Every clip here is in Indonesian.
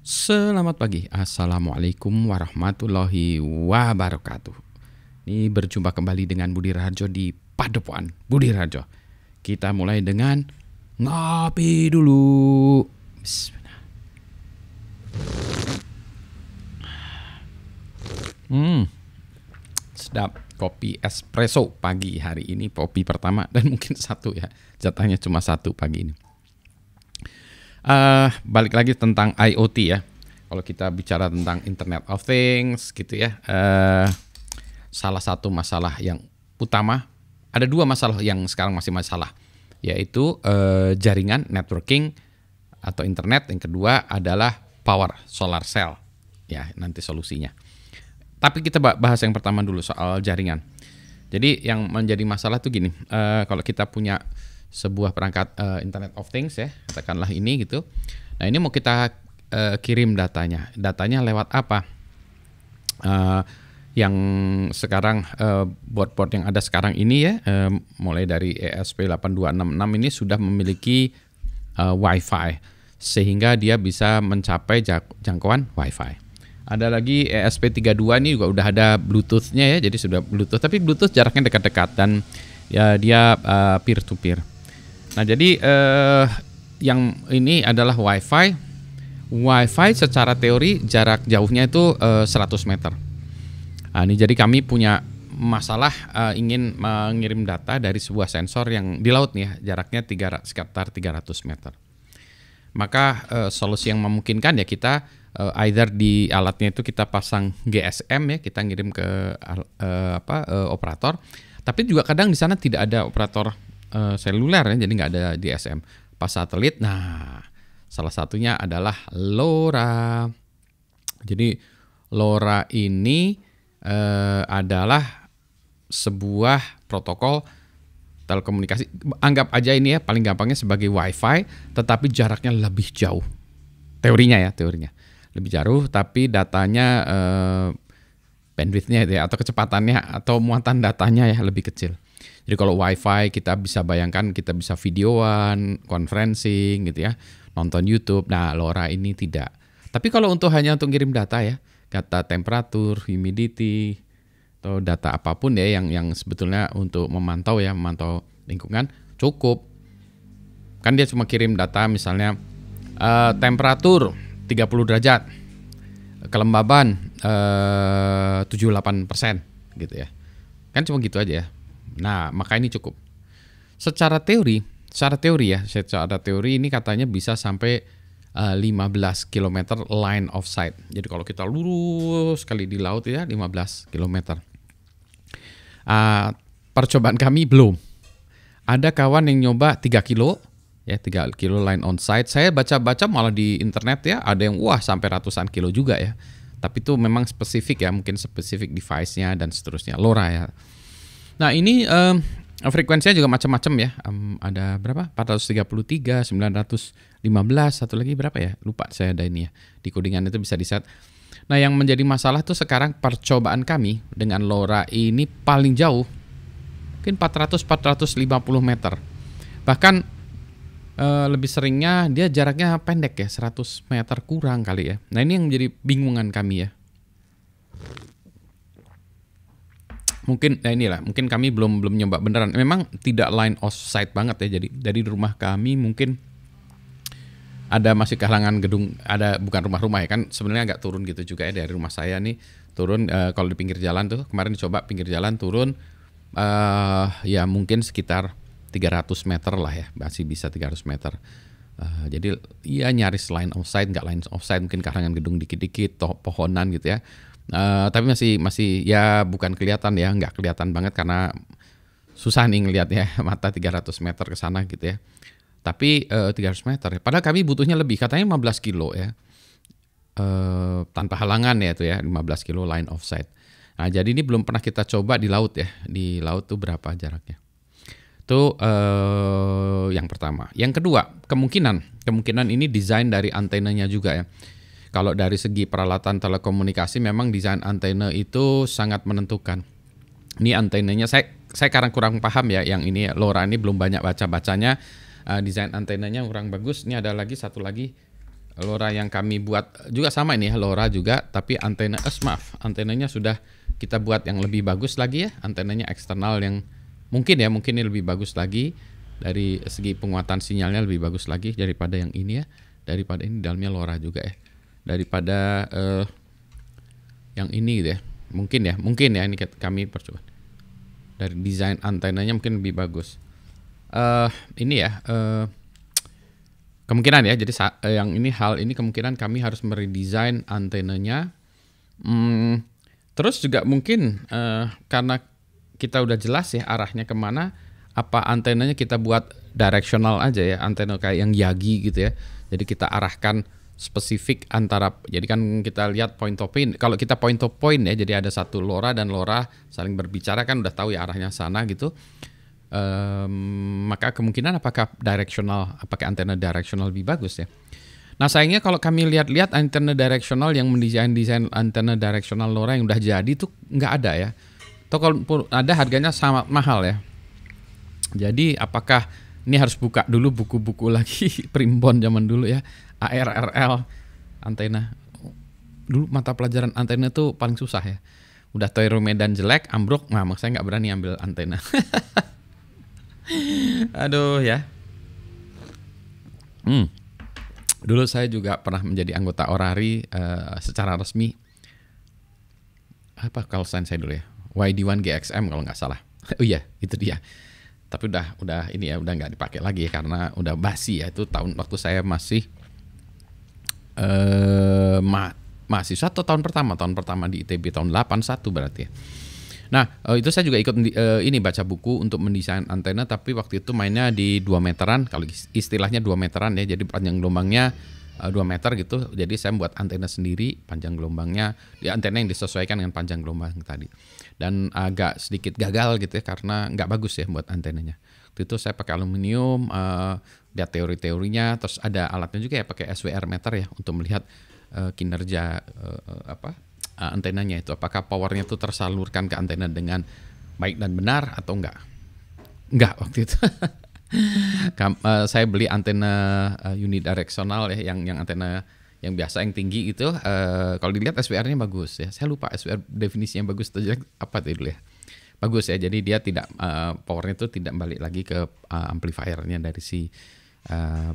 Selamat pagi, Assalamualaikum warahmatullahi wabarakatuh. Ini berjumpa kembali dengan Budi Raharjo di Padepokan Budi Raharjo. Kita mulai dengan ngopi dulu. Bismillah. Sedap kopi espresso pagi hari ini, kopi pertama dan mungkin satu ya, jatahnya cuma satu pagi ini. Balik lagi tentang IoT ya. Kalau kita bicara tentang Internet of Things gitu ya, salah satu masalah yang utama, ada dua masalah yang sekarang masih masalah, yaitu jaringan networking atau internet. Yang kedua adalah power solar cell. Ya, nanti solusinya. Tapi kita bahas yang pertama dulu soal jaringan. Jadi yang menjadi masalah tuh gini, kalau kita punya sebuah perangkat Internet of Things ya, katakanlah ini gitu. Nah ini mau kita kirim datanya. Datanya lewat apa? Yang sekarang board-board yang ada sekarang ini ya, mulai dari ESP8266 ini sudah memiliki Wi-Fi, sehingga dia bisa mencapai jangkauan Wi-Fi. Ada lagi ESP32 ini juga udah ada Bluetooth-nya ya, jadi sudah Bluetooth, tapi Bluetooth jaraknya dekat-dekat dan ya dia peer to peer. Nah jadi yang ini adalah Wi-Fi. Wi-Fi secara teori jarak jauhnya itu 100 meter. Nah, ini jadi kami punya masalah ingin mengirim data dari sebuah sensor yang di laut nih ya, jaraknya sekitar 300 meter. Maka solusi yang memungkinkan ya kita either di alatnya itu kita pasang GSM ya, kita ngirim ke operator. Tapi juga kadang di sana tidak ada operator seluler ya, jadi nggak ada GSM, pas satelit. Nah, salah satunya adalah LoRa. Jadi LoRa ini adalah sebuah protokol telekomunikasi. Anggap aja ini ya paling gampangnya sebagai Wi-Fi, tetapi jaraknya lebih jauh. Teorinya lebih jauh, tapi datanya bandwidth-nya ya, atau kecepatannya atau muatan datanya ya lebih kecil. Jadi kalau Wi-Fi kita bisa bayangkan kita bisa videoan, conferencing gitu ya, nonton YouTube. Nah, LoRa ini tidak. Tapi kalau hanya untuk ngirim data ya, data temperatur, humidity, atau data apapun ya yang sebetulnya untuk memantau lingkungan cukup. Kan dia cuma kirim data misalnya temperatur 30 derajat, kelembaban 78% gitu ya. Kan cuma gitu aja ya. Nah, maka ini cukup. Secara teori ini katanya bisa sampai 15 km line of sight. Jadi kalau kita lurus sekali di laut ya 15 km. Percobaan kami belum. Ada kawan yang nyoba 3 kilo ya, 3 kilo line on sight. Saya baca-baca malah di internet ya, ada yang sampai ratusan kilo juga ya. Tapi itu memang spesifik ya, mungkin spesifik device-nya dan seterusnya. LoRa ya. Nah ini frekuensinya juga macam-macam ya. Ada berapa? 433, 915, satu lagi berapa ya? Lupa saya ada ini ya. Di codingan itu bisa di-set. Nah yang menjadi masalah tuh sekarang percobaan kami dengan LoRa ini paling jauh. Mungkin 400-450 meter. Bahkan lebih seringnya dia jaraknya pendek ya, 100 meter kurang kali ya. Nah ini yang menjadi bingungan kami ya. Mungkin mungkin kami belum nyoba beneran. Memang tidak line of sight banget ya. Jadi dari rumah kami mungkin ada masih kehalangan gedung, ada bukan rumah-rumah ya kan, sebenarnya agak turun gitu juga ya dari rumah saya nih, turun kalau di pinggir jalan tuh kemarin dicoba pinggir jalan turun ya mungkin sekitar 300 meter lah ya, masih bisa 300 meter. Jadi ya nyaris line of sight, nggak line of sight, mungkin karangan gedung dikit-dikit, pohonan gitu ya. Tapi masih ya bukan kelihatan ya, nggak kelihatan banget karena susah nih ngelihat ya, mata 300 meter ke sana gitu ya. Tapi 300 meter ya, padahal kami butuhnya lebih, katanya 15 kilo ya. Tanpa halangan ya itu ya, 15 kilo line of sight. Nah, jadi ini belum pernah kita coba di laut ya. Di laut tuh berapa jaraknya? Itu yang pertama. Yang kedua, kemungkinan ini desain dari antenanya juga ya. Kalau dari segi peralatan telekomunikasi memang desain antena itu sangat menentukan. Ini antenanya saya kurang paham ya, yang ini LoRa ini belum banyak baca-bacanya. Desain antenanya kurang bagus. Ini ada lagi satu lagi LoRa yang kami buat juga sama ini ya, LoRa juga, tapi antena maaf, antenanya sudah kita buat yang lebih bagus lagi ya, antenanya eksternal yang mungkin ini lebih bagus lagi dari segi penguatan sinyalnya, lebih bagus lagi daripada yang ini ya, daripada ini dalamnya LoRa juga ya, daripada yang ini gitu ya. Mungkin ya ini kami percoba. Dari desain antenanya mungkin lebih bagus. Ini ya kemungkinan ya. Jadi hal ini kemungkinan kami harus meredesain antenanya. Terus juga mungkin karena kita udah jelas ya arahnya kemana, apa antenanya kita buat directional aja ya, antena kayak yang Yagi gitu ya. Jadi kita arahkan spesifik antara, jadi kan kita lihat point to point. Kalau kita point to point ya, jadi ada satu LoRa dan LoRa saling berbicara kan udah tahu ya arahnya sana gitu. Maka kemungkinan apakah antena directional lebih bagus ya. Nah sayangnya kalau kami lihat-lihat antena directional yang mendesain antena directional LoRa yang udah jadi tuh nggak ada ya. Atau kalau ada harganya sangat mahal ya. Jadi apakah ini harus buka dulu buku-buku lagi primbon zaman dulu ya, ARRL antena. Dulu mata pelajaran antena tuh paling susah ya. Udah teori medan jelek, ambruk, makanya saya nggak berani ambil antena. Aduh ya. Dulu saya juga pernah menjadi anggota Orari secara resmi. Apa call sign saya dulu ya? YD1 GXM kalau nggak salah. Oh iya, itu dia. Tapi udah ini ya, udah nggak dipakai lagi ya, karena udah basi ya. Itu tahun waktu saya masih mahasiswa atau tahun pertama di ITB tahun 81 berarti ya. Nah itu saya juga ikut ini baca buku untuk mendesain antena, tapi waktu itu mainnya di 2 meteran, kalau istilahnya 2 meteran ya, jadi panjang gelombangnya 2 meter gitu. Jadi saya buat antena sendiri, panjang gelombangnya di antena yang disesuaikan dengan panjang gelombang tadi. Dan agak sedikit gagal gitu ya, karena nggak bagus ya buat antenanya. Waktu itu saya pakai aluminium, lihat teori-teorinya, terus ada alatnya juga ya, pakai SWR meter ya untuk melihat kinerja antenanya itu, apakah powernya itu tersalurkan ke antena dengan baik dan benar atau enggak waktu itu. Saya beli antena unidirectional ya, yang antena yang biasa yang tinggi gitu. Kalau dilihat SWR-nya bagus ya, saya lupa SWR definisinya bagus atau jelek apa tuh dulu ya. Bagus ya, jadi dia tidak powernya itu tidak balik lagi ke amplifiernya dari si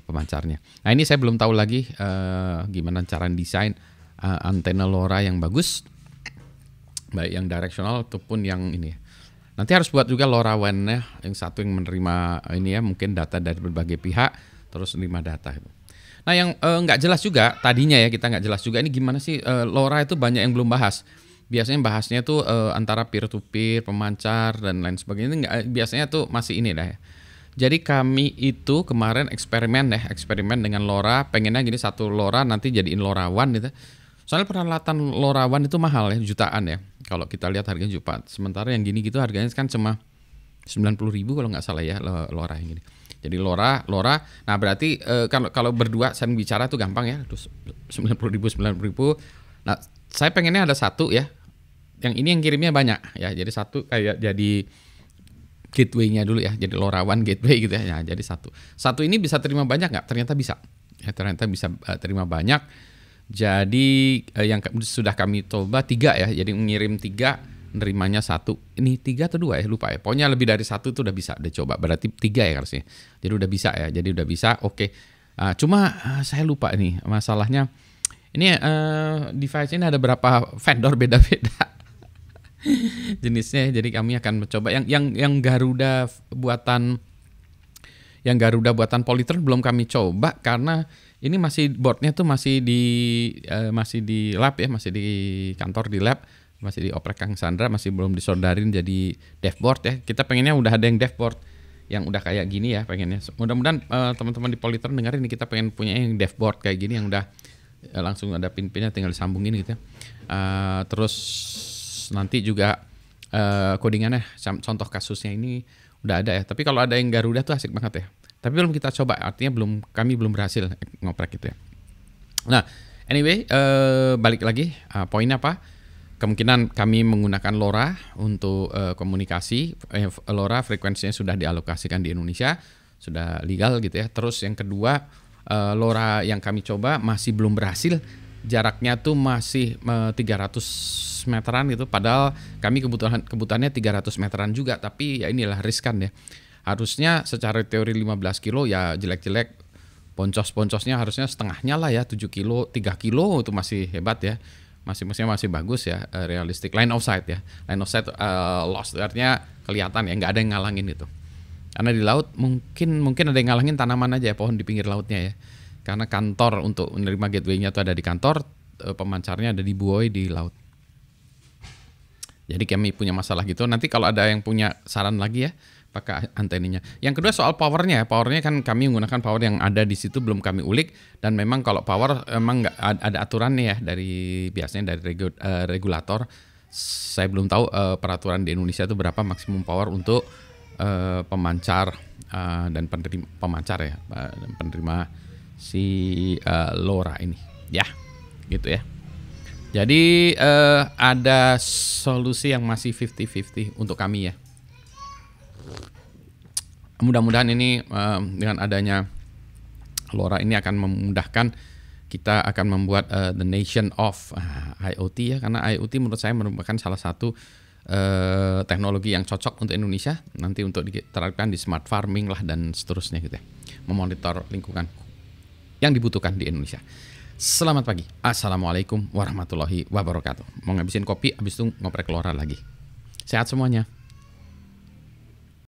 pemancarnya. Nah ini saya belum tahu lagi gimana cara desain antena LoRa yang bagus, baik yang directional ataupun yang ini. Nanti harus buat juga LoRaWAN ya, yang satu yang menerima ini ya, mungkin data dari berbagai pihak, terus menerima data itu. Nah yang nggak jelas juga tadinya ya, kita nggak jelas juga ini gimana sih LoRa itu, banyak yang belum bahas. Biasanya bahasnya tuh antara peer to peer, pemancar dan lain sebagainya. Biasanya tuh masih ini dah ya. Jadi kami itu kemarin eksperimen dengan LoRa, pengennya gini, satu LoRa nanti jadiin LoRaWAN gitu. Soalnya peralatan LoRaWAN itu mahal ya, jutaan ya. Kalau kita lihat harganya jutaan. Sementara yang gini gitu harganya kan cuma 90.000 kalau nggak salah ya, LoRa yang gini. Jadi LoRa. Nah berarti kalau berdua saya bicara tuh gampang ya, terus 90.000. Nah saya pengennya ada satu ya. Yang ini yang kirimnya banyak ya. Jadi satu kayak jadi gateway-nya dulu ya. Jadi LoRaWAN gateway gitu ya. Nah, jadi satu ini bisa terima banyak nggak? Ternyata bisa. Ya, ternyata bisa terima banyak. Jadi yang sudah kami coba 3 ya. Jadi mengirim 3, nerimanya 1. Ini 3 atau 2 ya, lupa ya. Pokoknya lebih dari 1 tuh udah bisa dicoba. Berarti 3 ya harusnya. Jadi udah bisa ya. Jadi udah bisa. Oke. Cuma saya lupa nih masalahnya. Ini device ini ada berapa vendor beda-beda jenisnya. Jadi kami akan mencoba yang Garuda buatan Polytron belum kami coba, karena ini masih boardnya tuh masih di lab ya, masih di kantor di lab, masih dioprek Kang Sandra, masih belum disoldarin jadi dashboard ya. Kita pengennya udah ada yang dashboard yang udah kayak gini ya, pengennya. Mudah-mudahan teman-teman di Polytron dengerin nih, kita pengen punya yang dashboard kayak gini yang udah langsung ada pin-pinnya tinggal disambungin gitu ya. Terus nanti juga codingannya, contoh kasusnya ini udah ada ya. Tapi kalau ada yang Garuda tuh asik banget ya. Tapi belum kita coba, artinya kami belum berhasil ngoprek gitu ya. Nah, anyway, balik lagi, poinnya apa? Kemungkinan kami menggunakan LoRa untuk komunikasi. LoRa frekuensinya sudah dialokasikan di Indonesia, sudah legal gitu ya. Terus yang kedua, LoRa yang kami coba masih belum berhasil. Jaraknya tuh masih 300 meteran gitu. Padahal kami kebutuhannya 300 meteran juga. Tapi ya inilah riskan ya. Harusnya secara teori 15 kilo ya jelek-jelek. Poncos-poncosnya harusnya setengahnya lah ya, 7 kilo, 3 kilo itu masih hebat ya. Masih bagus ya, realistik. Line of sight ya. Line of sight lost, artinya kelihatan ya, nggak ada yang ngalangin itu. Karena di laut mungkin ada yang ngalangin tanaman aja ya, pohon di pinggir lautnya ya. Karena kantor untuk menerima gateway-nya itu ada di kantor, pemancarnya ada di buoy di laut. Jadi kami punya masalah gitu. Nanti kalau ada yang punya saran lagi ya, pakai anteninya. Yang kedua soal powernya. Powernya kan kami menggunakan power yang ada di situ, belum kami ulik. Dan memang kalau power emang nggak ada aturannya ya biasanya dari regulator. Saya belum tahu peraturan di Indonesia itu berapa maksimum power untuk pemancar dan penerima pemancar ya, dan penerima si LoRa ini. Ya, gitu ya. Jadi ada solusi yang masih 50-50 untuk kami ya. Mudah-mudahan ini dengan adanya LoRa ini akan memudahkan kita akan membuat the nation of IoT ya, karena IoT menurut saya merupakan salah satu teknologi yang cocok untuk Indonesia nanti untuk diterapkan di smart farming lah dan seterusnya gitu ya, memonitor lingkungan yang dibutuhkan di Indonesia. Selamat pagi, assalamualaikum warahmatullahi wabarakatuh. Mau ngabisin kopi, habis itu ngoprek LoRa lagi. Sehat semuanya.